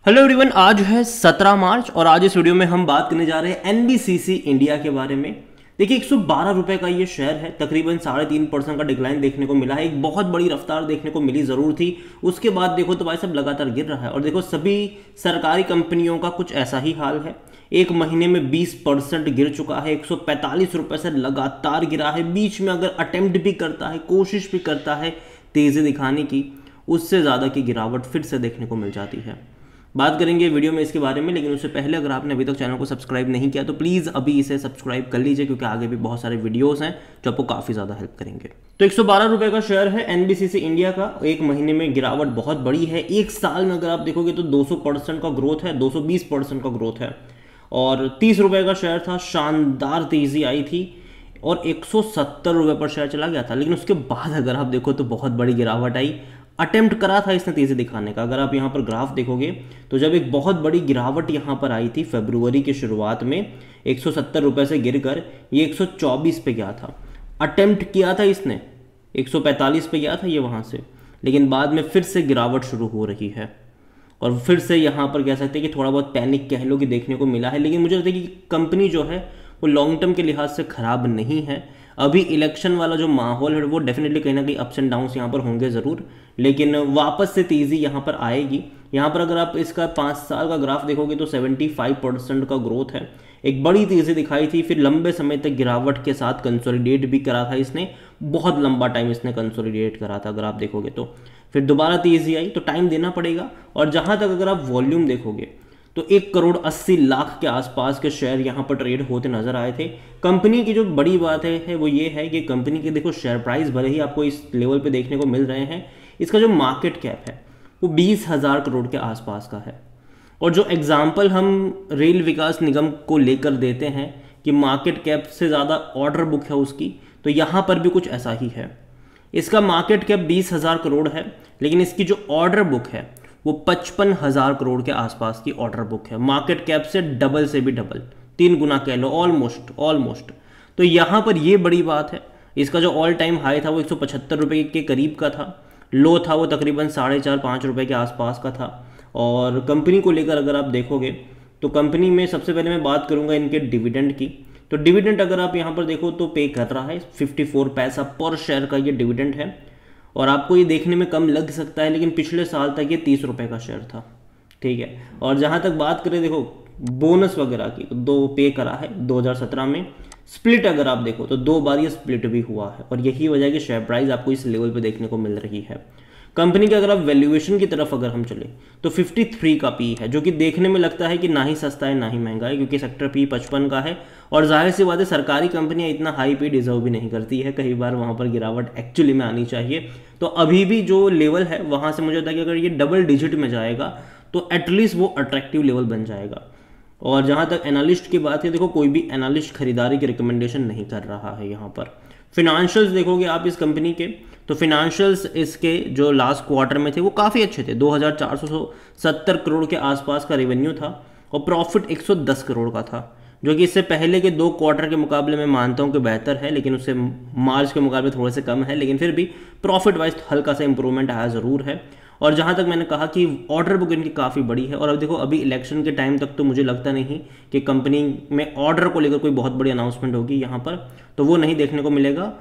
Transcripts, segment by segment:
Hello everyone, आज है 17 मार्च और आज इस वीडियो में हम बात करने जा रहे हैं एनबीसीसी इंडिया के बारे में। देखिए 112 रुपए का ये शेयर है, तकरीबन 3.5% का डिक्लाइन देखने को मिला है। एक बहुत बड़ी रफ्तार देखने को मिली ज़रूर थी, उसके बाद देखो तो भाई सब लगातार गिर रहा है। और देखो सभी सरकारी कंपनियों का कुछ ऐसा ही हाल है। एक महीने में 20% गिर चुका है, 145 रुपये से लगातार गिरा है। बीच में अगर अटेम्प्ट भी करता है, कोशिश भी करता है तेज़ी दिखाने की, उससे ज़्यादा की गिरावट फिर से देखने को मिल जाती है। बात करेंगे वीडियो में इसके बारे में, लेकिन उससे पहले अगर आपने अभी तक चैनल को सब्सक्राइब नहीं किया तो प्लीज़ अभी इसे सब्सक्राइब कर लीजिए, क्योंकि आगे भी बहुत सारे वीडियोस हैं जो आपको काफ़ी ज़्यादा हेल्प करेंगे। तो 112 रुपये का शेयर है एनबीसीसी इंडिया का। एक महीने में गिरावट बहुत बड़ी है। एक साल में अगर आप देखोगे तो 200% का ग्रोथ है, 220% का ग्रोथ है। और 30 रुपये का शेयर था, शानदार तेज़ी आई थी और 170 रुपये पर शेयर चला गया था। लेकिन उसके बाद अगर आप देखो तो बहुत बड़ी गिरावट आई। अटेम्प्ट करा था इसने तेज़ी दिखाने का। अगर आप यहाँ पर ग्राफ देखोगे तो जब एक बहुत बड़ी गिरावट यहाँ पर आई थी फरवरी की शुरुआत में, 170 रुपये से गिरकर ये 124 पे गया था। अटेम्प्ट किया था इसने, 145 पे गया था ये वहाँ से, लेकिन बाद में फिर से गिरावट शुरू हो रही है। और फिर से यहाँ पर कह सकते हैं कि थोड़ा बहुत पैनिक कह लो कि देखने को मिला है। लेकिन मुझे लगता है कि कंपनी जो है वो लॉन्ग टर्म के लिहाज से ख़राब नहीं है। अभी इलेक्शन वाला जो माहौल है वो डेफिनेटली कहीं ना कहीं अप्स एंड डाउन्स यहाँ पर होंगे ज़रूर, लेकिन वापस से तेज़ी यहाँ पर आएगी। यहाँ पर अगर आप इसका 5 साल का ग्राफ देखोगे तो 75% का ग्रोथ है। एक बड़ी तेज़ी दिखाई थी, फिर लंबे समय तक गिरावट के साथ कंसोलिडेट भी करा था इसने। बहुत लंबा टाइम इसने कंसोलिडेट करा था अगर आप देखोगे तो। फिर दोबारा तेज़ी आई, तो टाइम देना पड़ेगा। और जहाँ तक अगर आप वॉल्यूम देखोगे तो 1,80,00,000 के आसपास के शेयर यहाँ पर ट्रेड होते नजर आए थे। कंपनी की जो बड़ी बात है वो ये है कि कंपनी के देखो शेयर प्राइस भले ही आपको इस लेवल पे देखने को मिल रहे हैं, इसका जो मार्केट कैप है वो 20,000 करोड़ के आसपास का है। और जो एग्जाम्पल हम रेल विकास निगम को लेकर देते हैं कि मार्केट कैप से ज़्यादा ऑर्डर बुक है उसकी, तो यहाँ पर भी कुछ ऐसा ही है। इसका मार्केट कैप 20,000 करोड़ है, लेकिन इसकी जो ऑर्डर बुक है वो 55,000 करोड़ के आसपास की ऑर्डर बुक है। मार्केट कैप से डबल से भी डबल, 3 गुना कह लो, ऑलमोस्ट। तो यहाँ पर ये बड़ी बात है। इसका जो ऑल टाइम हाई था वो 175 रुपये के करीब का था, लो था वो तकरीबन 4.5-5 रुपये के आसपास का था। और कंपनी को लेकर अगर आप देखोगे तो कंपनी में सबसे पहले मैं बात करूँगा इनके डिविडेंड की। तो डिविडेंड अगर आप यहाँ पर देखो तो पे कर रहा है 54 पैसा पर शेयर का ये डिविडेंड है। और आपको ये देखने में कम लग सकता है, लेकिन पिछले साल तक ये 30 रुपये का शेयर था, ठीक है। और जहाँ तक बात करें देखो बोनस वगैरह की, तो 2 पे करा है 2017 में। स्प्लिट अगर आप देखो तो 2 बार ये स्प्लिट भी हुआ है, और यही वजह है कि शेयर प्राइस आपको इस लेवल पे देखने को मिल रही है। कंपनी के अगर आप वैल्यूएशन की तरफ अगर हम चले तो 53 का पी है, जो कि देखने में लगता है कि ना ही सस्ता है ना ही महंगा है, क्योंकि सेक्टर पी 55 का है। और जाहिर सी बात है सरकारी कंपनियां इतना हाई पी डिजर्व भी नहीं करती है, कई बार वहां पर गिरावट एक्चुअली में आनी चाहिए। तो अभी भी जो लेवल है वहां से मुझे लगता है कि अगर ये डबल डिजिट में जाएगा तो एटलीस्ट वो अट्रैक्टिव लेवल बन जाएगा। और जहां तक एनालिस्ट की बात है, देखो कोई भी एनालिस्ट खरीदारी की रिकमेंडेशन नहीं कर रहा है। यहाँ पर फिनेंशियल्स देखोगे आप इस कंपनी के, तो फिनेंशियल्स इसके जो लास्ट क्वार्टर में थे वो काफ़ी अच्छे थे। 2,470 करोड़ के आसपास का रेवेन्यू था और प्रॉफिट 110 करोड़ का था, जो कि इससे पहले के 2 क्वार्टर के मुकाबले मैं मानता हूँ कि बेहतर है, लेकिन उससे मार्च के मुकाबले थोड़े से कम है। लेकिन फिर भी प्रॉफिट वाइज हल्का सा इंप्रूवमेंट आया ज़रूर है। और जहाँ तक मैंने कहा कि ऑर्डर बुक इनकी काफ़ी बड़ी है। और अब देखो अभी इलेक्शन के टाइम तक तो मुझे लगता नहीं कि कंपनी में ऑर्डर को लेकर कोई बहुत बड़ी अनाउंसमेंट होगी यहाँ पर, तो वो नहीं देखने को मिलेगा।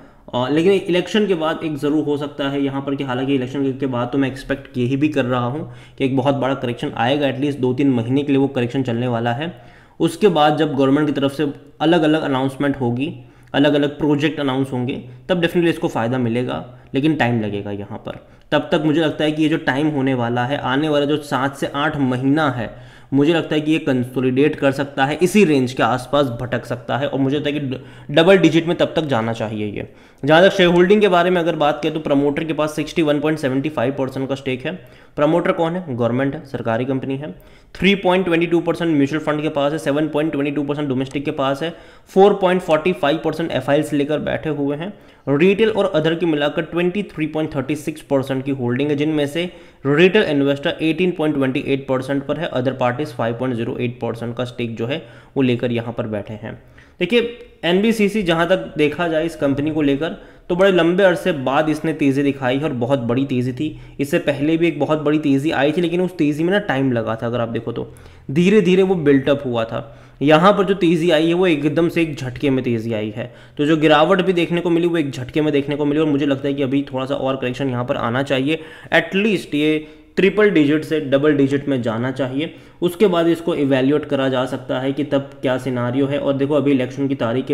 लेकिन इलेक्शन के बाद एक ज़रूर हो सकता है यहाँ पर कि हालांकि इलेक्शन के बाद तो मैं एक्सपेक्ट यही भी कर रहा हूँ कि एक बहुत बड़ा करेक्शन आएगा, एटलीस्ट 2-3 महीने के लिए वो करेक्शन चलने वाला है। उसके बाद जब गवर्नमेंट की तरफ से अलग अलग अनाउंसमेंट होगी, अलग अलग प्रोजेक्ट अनाउंस होंगे, तब डेफिनेटली इसको फ़ायदा मिलेगा, लेकिन टाइम लगेगा यहाँ पर। तब तक मुझे लगता है कि ये जो टाइम होने वाला है, आने वाला जो 7 से 8 महीना है, मुझे लगता है कि ये कंसोलिडेट कर सकता है, इसी रेंज के आसपास भटक सकता है। और मुझे लगता है कि डबल डिजिट में तब तक जाना चाहिए ये। जहाँ तक शेयर होल्डिंग के बारे में अगर बात करें तो प्रमोटर के पास 61.75% का स्टेक है। प्रमोटर कौन है? गवर्नमेंट है, सरकारी कंपनी है। 3.22% म्यूचुअल फंड के पास है, 7.22% डोमेस्टिक के पास है, 4.45% एफआईएल लेकर बैठे हुए हैं। रिटेल और अदर की मिलाकर 23.36% की होल्डिंग है, जिनमें से रिटेल इन्वेस्टर 18.28% पर है, अदर पार्टीज 5.08% का स्टेक जो है वो लेकर यहाँ पर बैठे हैं। देखिए एनबीसीसी जहाँ तक देखा जाए इस कंपनी को लेकर तो बड़े लंबे अरसे बाद इसने तेज़ी दिखाई है और बहुत बड़ी तेज़ी थी। इससे पहले भी एक बहुत बड़ी तेज़ी आई थी, लेकिन उस तेज़ी में ना टाइम लगा था। अगर आप देखो तो धीरे धीरे वो बिल्टअप हुआ था। यहाँ पर जो तेज़ी आई है वो एकदम से एक झटके में तेज़ी आई है। तो जो गिरावट भी देखने को मिली वो एक झटके में देखने को मिली, और मुझे लगता है कि अभी थोड़ा सा और करेक्शन यहाँ पर आना चाहिए। एटलीस्ट ये ट्रिपल डिजिट से डबल डिजिट में जाना चाहिए, उसके बाद इसको इवैल्यूएट करा जा सकता है कि तब क्या सिनारियो है। और देखो अभी इलेक्शन की तारीख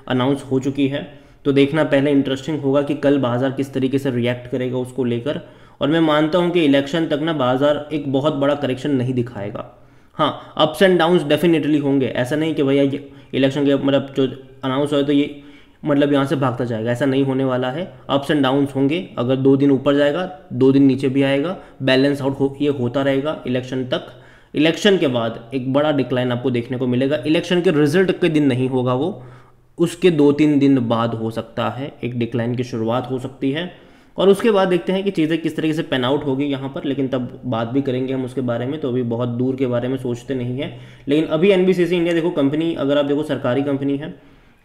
अनाउंस हो चुकी है, तो देखना पहले इंटरेस्टिंग होगा कि कल बाजार किस तरीके से रिएक्ट करेगा उसको लेकर। और मैं मानता हूं कि इलेक्शन तक ना बाजार एक बहुत बड़ा करेक्शन नहीं दिखाएगा। हाँ, अप्स एंड डाउन्स डेफिनेटली होंगे, ऐसा नहीं कि भैया इलेक्शन के मतलब जो अनाउंस हो तो ये मतलब यहाँ से भागता जाएगा, ऐसा नहीं होने वाला है। अप्स एंड डाउन्स होंगे, अगर 2 दिन ऊपर जाएगा 2 दिन नीचे भी आएगा, बैलेंस आउट ये होता रहेगा इलेक्शन तक। इलेक्शन के बाद एक बड़ा डिक्लाइन आपको देखने को मिलेगा। इलेक्शन के रिजल्ट के दिन नहीं होगा वो, उसके 2-3 दिन बाद हो सकता है एक डिक्लाइन की शुरुआत हो सकती है। और उसके बाद देखते हैं कि चीज़ें किस तरीके से पेन आउट होगी यहाँ पर, लेकिन तब बात भी करेंगे हम उसके बारे में। तो अभी बहुत दूर के बारे में सोचते नहीं है। लेकिन अभी एनबीसीसी इंडिया देखो कंपनी, अगर आप देखो सरकारी कंपनी है,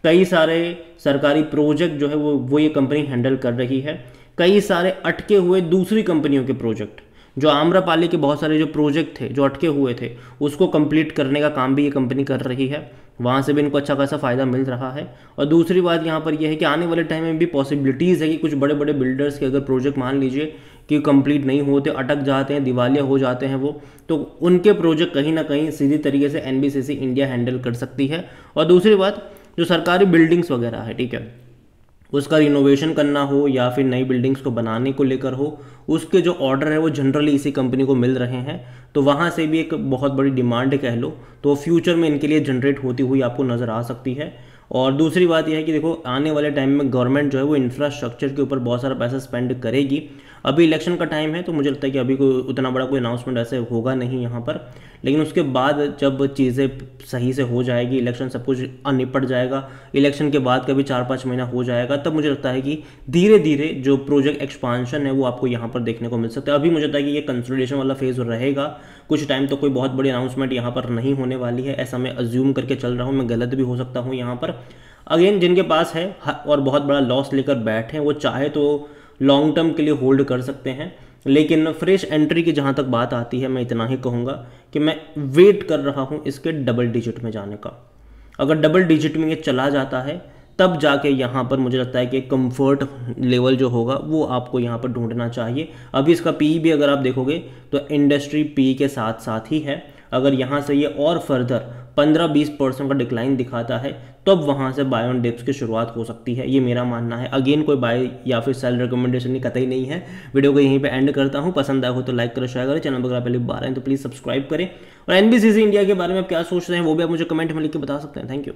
कई सारे सरकारी प्रोजेक्ट जो है वो ये कंपनी हैंडल कर रही है। कई सारे अटके हुए दूसरी कंपनियों के प्रोजेक्ट, जो आम्रपाली के बहुत सारे जो प्रोजेक्ट थे जो अटके हुए थे, उसको कंप्लीट करने का काम भी ये कंपनी कर रही है। वहाँ से भी इनको अच्छा खासा फ़ायदा मिल रहा है। और दूसरी बात यहाँ पर यह है कि आने वाले टाइम में भी पॉसिबिलिटीज़ है कि कुछ बड़े बड़े बिल्डर्स के अगर प्रोजेक्ट मान लीजिए कि कंप्लीट नहीं होते, अटक जाते हैं, दिवालिया हो जाते हैं वो, तो उनके प्रोजेक्ट कहीं ना कहीं सीधी तरीके से एनबीसीसी इंडिया हैंडल कर सकती है। और दूसरी बात, जो सरकारी बिल्डिंग्स वगैरह है, ठीक है, उसका रिनोवेशन करना हो या फिर नई बिल्डिंग्स को बनाने को लेकर हो, उसके जो ऑर्डर है वो जनरली इसी कंपनी को मिल रहे हैं। तो वहाँ से भी एक बहुत बड़ी डिमांड कह लो, तो फ्यूचर में इनके लिए जनरेट होती हुई आपको नज़र आ सकती है। और दूसरी बात यह है कि देखो आने वाले टाइम में गवर्नमेंट जो है वो इंफ्रास्ट्रक्चर के ऊपर बहुत सारा पैसा स्पेंड करेगी। अभी इलेक्शन का टाइम है, तो मुझे लगता है कि अभी कोई उतना बड़ा कोई अनाउंसमेंट ऐसे होगा नहीं यहाँ पर। लेकिन उसके बाद जब चीज़ें सही से हो जाएगी, इलेक्शन सब कुछ निपट जाएगा, इलेक्शन के बाद का भी 4-5 महीना हो जाएगा, तब मुझे लगता है कि धीरे धीरे जो प्रोजेक्ट एक्सपांशन है वो आपको यहाँ पर देखने को मिल सकता है। अभी मुझे लगता है कि ये कंसोलिडेशन वाला फेज रहेगा कुछ टाइम, तो कोई बहुत बड़ी अनाउंसमेंट यहाँ पर नहीं होने वाली है, ऐसा मैं अज्यूम करके चल रहा हूँ। मैं गलत भी हो सकता हूँ यहाँ पर। अगेन जिनके पास है और बहुत बड़ा लॉस लेकर बैठे हैं, वो चाहे तो लॉन्ग टर्म के लिए होल्ड कर सकते हैं। लेकिन फ्रेश एंट्री की जहाँ तक बात आती है, मैं इतना ही कहूँगा कि मैं वेट कर रहा हूँ इसके डबल डिजिट में जाने का। अगर डबल डिजिट में ये चला जाता है, तब जाके यहाँ पर मुझे लगता है कि कंफर्ट लेवल जो होगा वो आपको यहाँ पर ढूंढना चाहिए। अभी इसका पी भी अगर आप देखोगे तो इंडस्ट्री पी के साथ साथ ही है। अगर यहाँ से ये और फर्दर 15-20% का डिक्लाइन दिखाता है, तब वहाँ से बाय ऑन डिप्स की शुरुआत हो सकती है, ये मेरा मानना है। अगेन कोई बाय या फिर सेल रिकमेंडेशन की कतई नहीं है। वीडियो को यहीं पे एंड करता हूँ। पसंद आया हो तो लाइक करें, शेयर करें। चैनल पर अगर पहली बार हैं तो प्लीज़ सब्सक्राइब करें। और एनबीसीसी इंडिया के बारे में आप क्या सोच रहे हैं वो भी आप मुझे कमेंट में लिख के बता सकते हैं। Thank you.